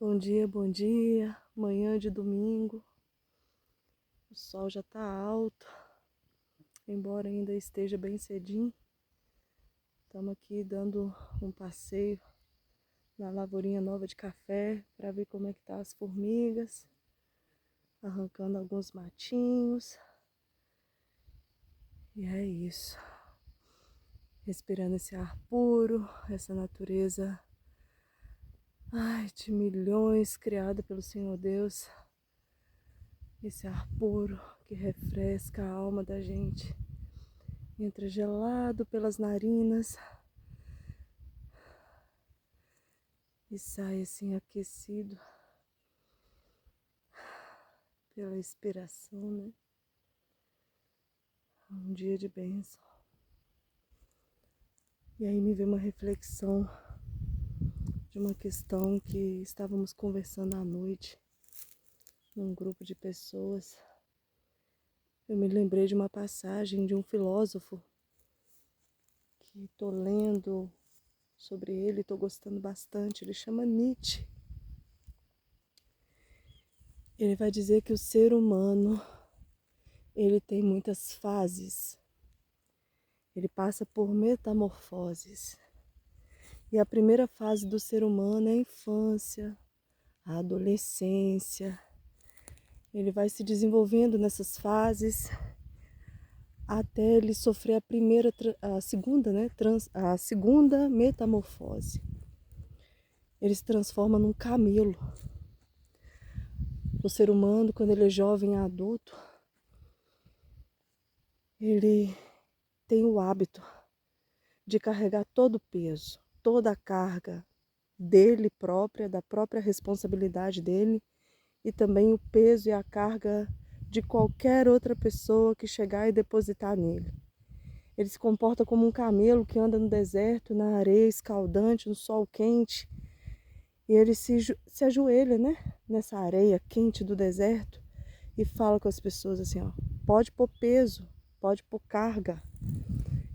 Bom dia, bom dia. Manhã de domingo. O sol já tá alto, embora ainda esteja bem cedinho. Estamos aqui dando um passeio na lavourinha nova de café para ver como é que tá as formigas, arrancando alguns matinhos. E é isso. Respirando esse ar puro, essa natureza, de milhões criada pelo Senhor Deus. Esse ar puro que refresca a alma da gente. Entra gelado pelas narinas e sai assim aquecido pela expiração, né? Um dia de bênção. E aí me veio uma reflexão de uma questão que estávamos conversando à noite num grupo de pessoas. Eu me lembrei de uma passagem de um filósofo que estou lendo sobre ele, estou gostando bastante. Ele chama Nietzsche. Ele vai dizer que o ser humano, ele tem muitas fases. Ele passa por metamorfoses. E a primeira fase do ser humano é a infância, a adolescência. Ele vai se desenvolvendo nessas fases até ele sofrer a segunda metamorfose. Ele se transforma num camelo. O ser humano, quando ele é jovem e adulto, ele tem o hábito de carregar todo o peso, toda a carga dele própria, da própria responsabilidade dele, e também o peso e a carga de qualquer outra pessoa que chegar e depositar nele. Ele se comporta como um camelo que anda no deserto, na areia escaldante, no sol quente, e ele se ajoelha, né, nessa areia quente do deserto e fala com as pessoas assim, ó, pode pôr peso, pode pôr carga,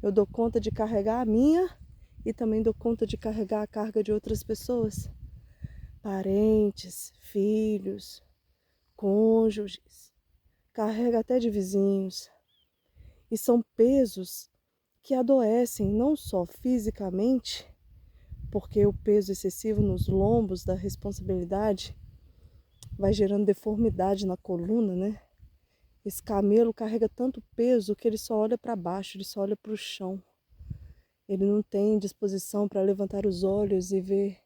eu dou conta de carregar a minha e também dou conta de carregar a carga de outras pessoas, parentes, filhos, cônjuges, carrega até de vizinhos. E são pesos que adoecem não só fisicamente, porque o peso excessivo nos lombos da responsabilidade vai gerando deformidade na coluna, né? Esse camelo carrega tanto peso que ele só olha para baixo, ele só olha para o chão. Ele não tem disposição para levantar os olhos e ver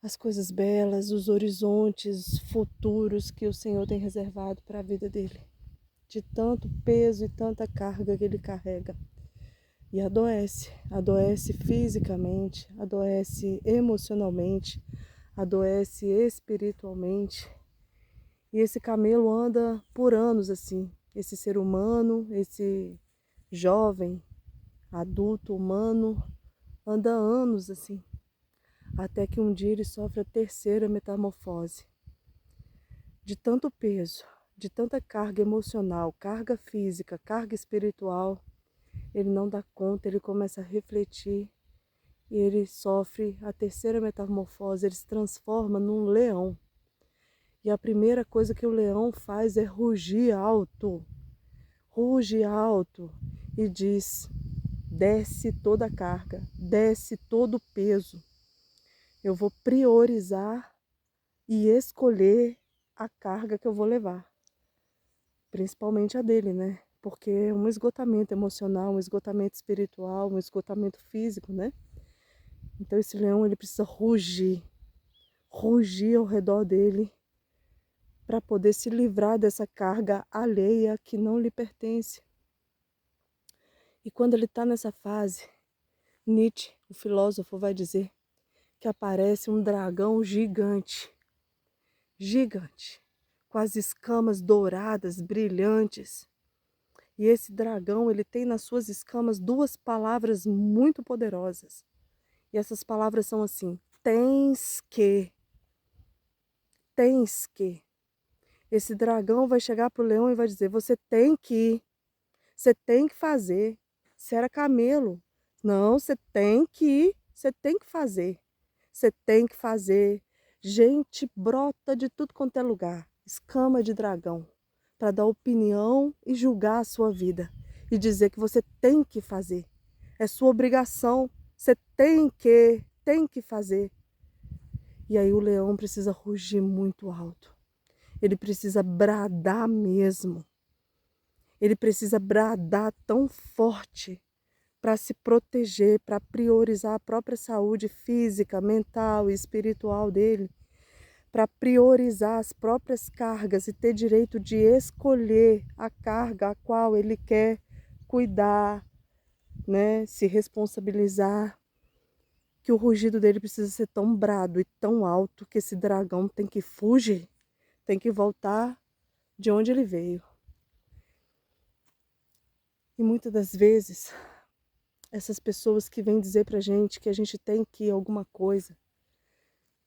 as coisas belas, os horizontes futuros que o Senhor tem reservado para a vida dele. De tanto peso e tanta carga que ele carrega. E adoece fisicamente, adoece emocionalmente, adoece espiritualmente. E esse camelo anda por anos assim. Esse ser humano, esse jovem, adulto humano, anda anos assim. Até que um dia ele sofre a terceira metamorfose. De tanto peso, de tanta carga emocional, carga física, carga espiritual, ele não dá conta, ele começa a refletir e ele sofre a terceira metamorfose, ele se transforma num leão. E a primeira coisa que o leão faz é rugir alto e diz, desce toda a carga, desce todo o peso. Eu vou priorizar e escolher a carga que eu vou levar. Principalmente a dele, né? Porque é um esgotamento emocional, um esgotamento espiritual, um esgotamento físico, né? Então esse leão ele precisa rugir ao redor dele para poder se livrar dessa carga alheia que não lhe pertence. E quando ele está nessa fase, Nietzsche, o filósofo, vai dizer que aparece um dragão gigante, com as escamas douradas, brilhantes. E esse dragão, ele tem nas suas escamas duas palavras muito poderosas. E essas palavras são assim, tens que. Esse dragão vai chegar para o leão e vai dizer, você tem que ir, você tem que fazer. Você era camelo. Não, você tem que ir, você tem que fazer. Você tem que fazer, Gente brota de tudo quanto é lugar, escama de dragão, para dar opinião e julgar a sua vida e dizer que você tem que fazer. É sua obrigação, você tem que fazer. E aí o leão precisa rugir muito alto. Ele precisa bradar mesmo. Ele precisa bradar tão forte para se proteger, para priorizar a própria saúde física, mental e espiritual dele, para priorizar as próprias cargas e ter direito de escolher a carga a qual ele quer cuidar, né, se responsabilizar, que o rugido dele precisa ser tão brado e tão alto que esse dragão tem que fugir, tem que voltar de onde ele veio. E muitas das vezes, essas pessoas que vêm dizer pra gente que a gente tem que ir alguma coisa,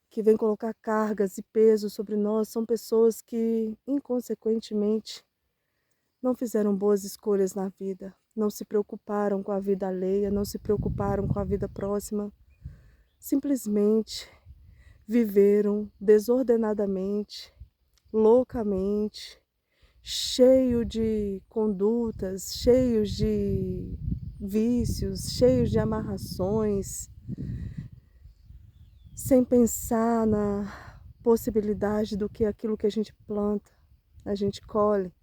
que vêm colocar cargas e pesos sobre nós, são pessoas que, inconsequentemente, não fizeram boas escolhas na vida, não se preocuparam com a vida alheia, não se preocuparam com a vida próxima, simplesmente viveram desordenadamente, loucamente, cheio de condutas, cheios de vícios, cheios de amarrações, sem pensar na possibilidade do que aquilo que a gente planta, a gente colhe.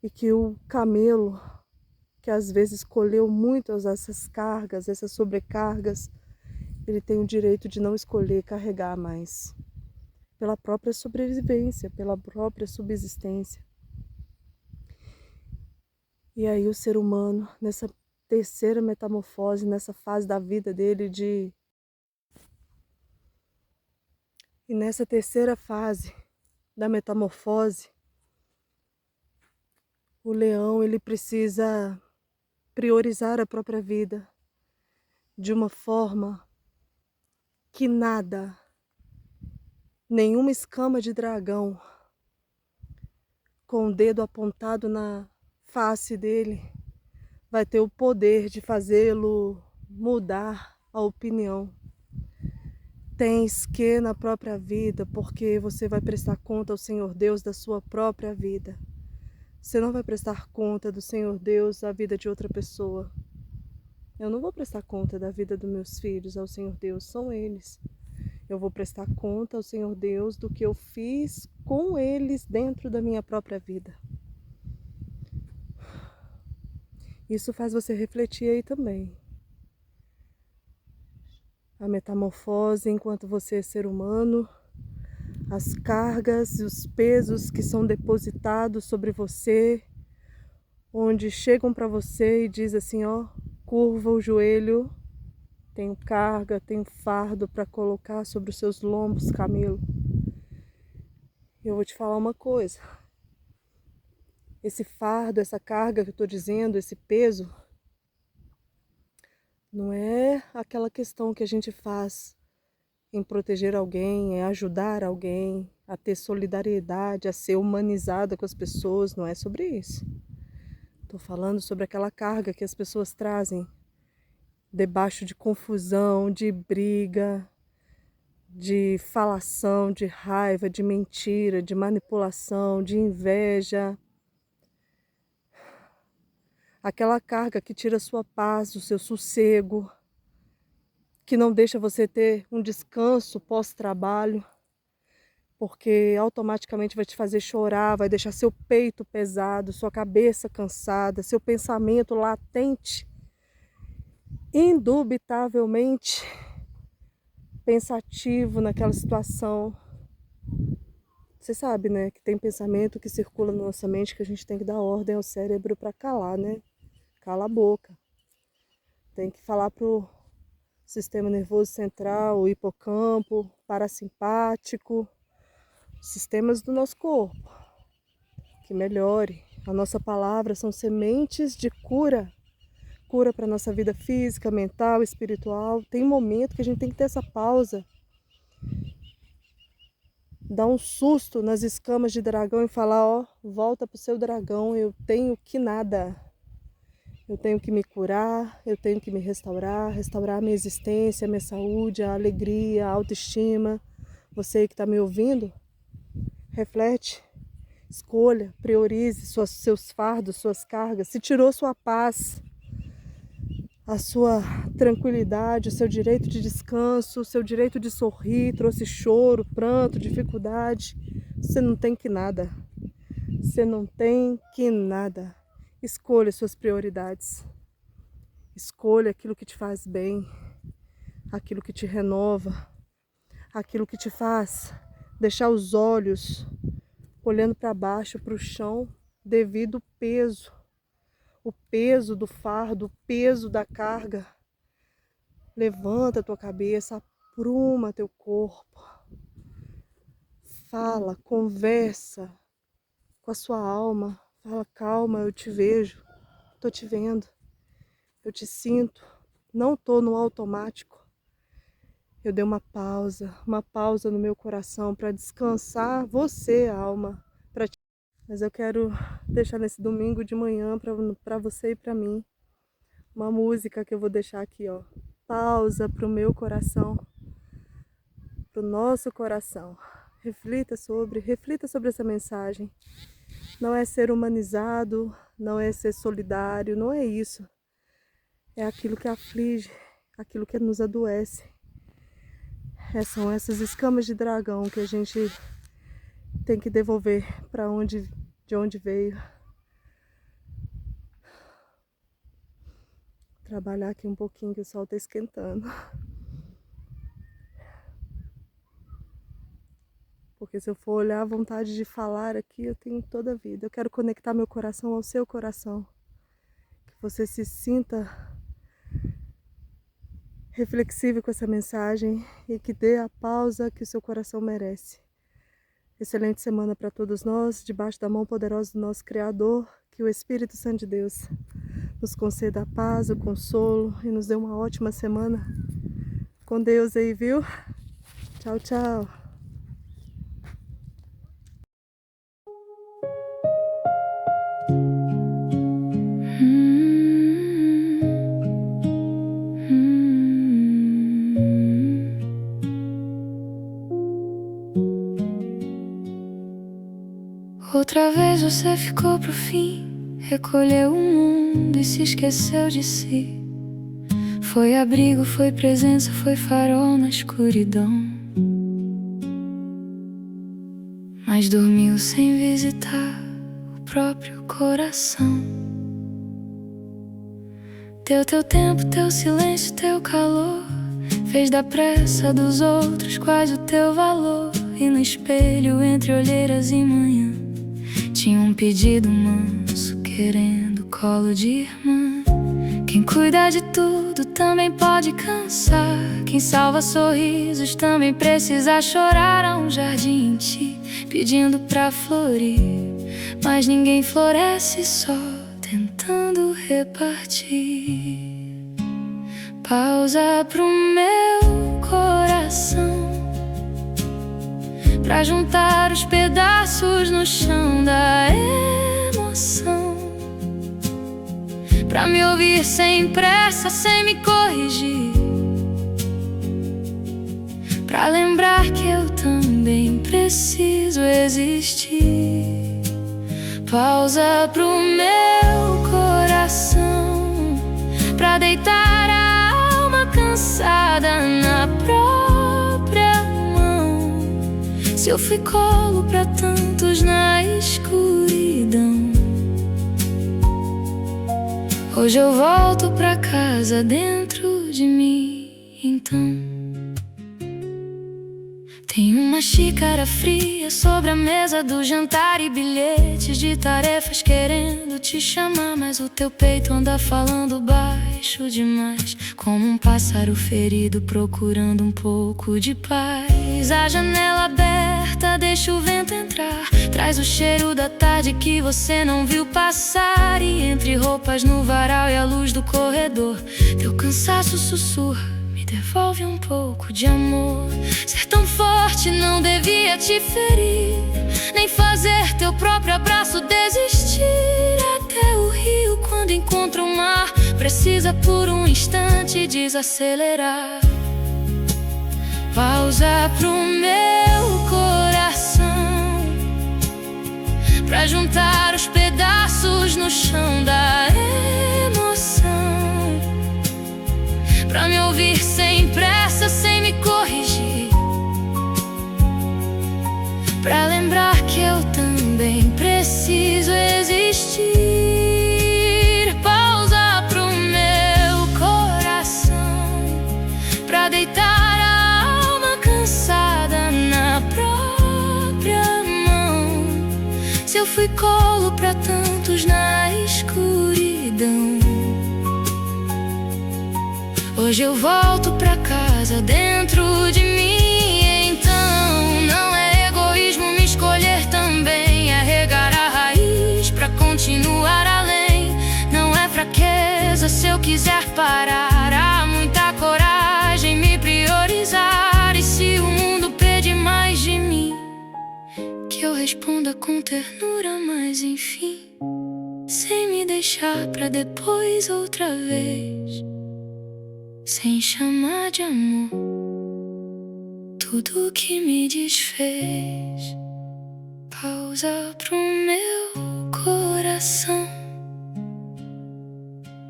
E que o camelo, que às vezes colheu muitas dessas cargas, essas sobrecargas, ele tem o direito de não escolher carregar mais, pela própria sobrevivência, pela própria subsistência. E aí o ser humano, nessa terceira metamorfose, nessa fase da vida dele E nessa terceira fase da metamorfose, o leão ele precisa priorizar a própria vida de uma forma que nada, nenhuma escama de dragão com o dedo apontado na face dele vai ter o poder de fazê-lo mudar a opinião. Tens que na própria vida, porque você vai prestar conta ao Senhor Deus da sua própria vida. Você não vai prestar conta do Senhor Deus da vida de outra pessoa. Eu não vou prestar conta da vida dos meus filhos ao Senhor Deus, são eles. Eu vou prestar conta ao Senhor Deus do que eu fiz com eles dentro da minha própria vida. Isso faz você refletir aí também. A metamorfose enquanto você é ser humano, as cargas e os pesos que são depositados sobre você, onde chegam para você e diz assim, ó, curva o joelho, tenho carga, tenho fardo para colocar sobre os seus lombos, camelo. Eu vou te falar uma coisa, esse fardo, essa carga que eu estou dizendo, esse peso, não é aquela questão que a gente faz em proteger alguém, é ajudar alguém, a ter solidariedade, a ser humanizada com as pessoas, não é sobre isso. Estou falando sobre aquela carga que as pessoas trazem debaixo de confusão, de briga, de falação, de raiva, de mentira, de manipulação, de inveja. Aquela carga que tira a sua paz, o seu sossego, que não deixa você ter um descanso pós-trabalho, porque automaticamente vai te fazer chorar, vai deixar seu peito pesado, sua cabeça cansada, seu pensamento latente, indubitavelmente pensativo naquela situação. Você sabe, né, que tem pensamento que circula na nossa mente que a gente tem que dar ordem ao cérebro para calar, né? Cala a boca. Tem que falar pro sistema nervoso central, o hipocampo, parasimpático, sistemas do nosso corpo, que melhore. A nossa palavra são sementes de cura, cura para a nossa vida física, mental, espiritual. Tem momento que a gente tem que ter essa pausa, dar um susto nas escamas de dragão e falar, ó, volta pro seu dragão, eu tenho que nada. Eu tenho que me curar, eu tenho que me restaurar, restaurar a minha existência, a minha saúde, a alegria, a autoestima, Você que está me ouvindo, reflete, escolha, priorize seus fardos, suas cargas. Se tirou sua paz, a sua tranquilidade, o seu direito de descanso, o seu direito de sorrir, trouxe choro, pranto, dificuldade, você não tem que nada. Você não tem que nada. Escolha suas prioridades. Escolha aquilo que te faz bem, aquilo que te renova, aquilo que te faz deixar os olhos olhando para baixo, para o chão, devido ao peso. O peso do fardo, o peso da carga. Levanta a tua cabeça, apruma teu corpo. Fala, conversa com a sua alma. Fala, calma, eu te vejo, tô te vendo, eu te sinto, não tô no automático. Eu dei uma pausa no meu coração para descansar você, alma. Mas eu quero deixar nesse domingo de manhã para você e para mim uma música que eu vou deixar aqui, ó. Pausa pro meu coração, pro nosso coração. Reflita sobre essa mensagem. Não é ser humanizado, não é ser solidário, não é isso. É aquilo que aflige, aquilo que nos adoece. São essas escamas de dragão que a gente tem que devolver para de onde veio. Trabalhar aqui um pouquinho que o sol está esquentando. Porque se eu for olhar a vontade de falar aqui, eu tenho toda a vida. Eu quero conectar meu coração ao seu coração. Que você se sinta reflexivo com essa mensagem e que dê a pausa que o seu coração merece. Excelente semana para todos nós, debaixo da mão poderosa do nosso Criador, que o Espírito Santo de Deus nos conceda a paz, o consolo e nos dê uma ótima semana. Com Deus aí, viu? Tchau, tchau. Outra vez você ficou pro fim, recolheu o mundo e se esqueceu de si. Foi abrigo, foi presença, foi farol na escuridão. Mas dormiu sem visitar o próprio coração. Deu teu tempo, teu silêncio, teu calor. Fez da pressa dos outros quase o teu valor. E no espelho, entre olheiras e manhã, tinha um pedido manso, querendo colo de irmã. Quem cuida de tudo também pode cansar. Quem salva sorrisos também precisa chorar. Há um jardim em ti, pedindo pra florir. Mas ninguém floresce só, tentando repartir. Pausa pro meu coração, pra juntar os pedaços no chão da emoção. Pra me ouvir sem pressa, sem me corrigir. Pra lembrar que eu também preciso existir. Pausa pro meu coração, pra deitar a alma cansada na própria mão. Se eu fui colo pra tantos na escuridão, hoje eu volto pra casa dentro de mim, então. Tem uma xícara fria sobre a mesa do jantar e bilhetes de tarefas querendo te chamar, mas o teu peito anda falando baixo demais, como um pássaro ferido procurando um pouco de paz. A janela aberta deixa o vento entrar, traz o cheiro da tarde que você não viu passar. E entre roupas no varal e a luz do corredor, teu cansaço sussurra: me devolve um pouco de amor. Ser tão forte não devia te ferir, nem fazer teu próprio abraço desistir. Até o rio, quando encontra o mar, precisa por um instante desacelerar. Pausa pro meu pra juntar os pedaços no chão da emoção, pra me ouvir sem pressa, sem me corrigir, pra lembrar que eu também preciso existir. Pausa pro meu coração, pra deitar a alma cansada na própria mão. Se eu fui colo pra tantos na escuridão, hoje eu volto pra casa dentro de mim. Então não é egoísmo me escolher também, é regar a raiz pra continuar além. Não é fraqueza se eu quiser parar, há muita coragem me priorizar. E se o mundo pedir mais de mim, que eu responda com ternura, mas enfim, sem me deixar pra depois outra vez, sem chamar de amor tudo que me desfez. Pausa pro meu coração,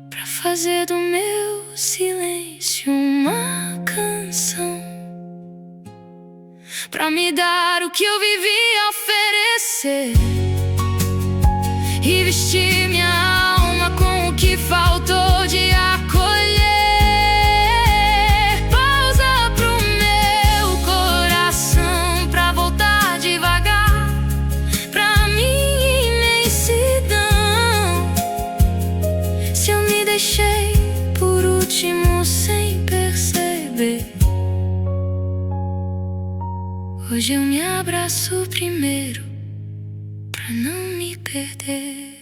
pra fazer do meu silêncio uma canção, pra me dar o que eu vivi a oferecer e vestir minha alma com o que faltou de acolher. Pausa pro meu coração, pra voltar devagar pra minha imensidão. Se eu me deixei por último sem perceber, hoje eu me abraço primeiro pra não me perder.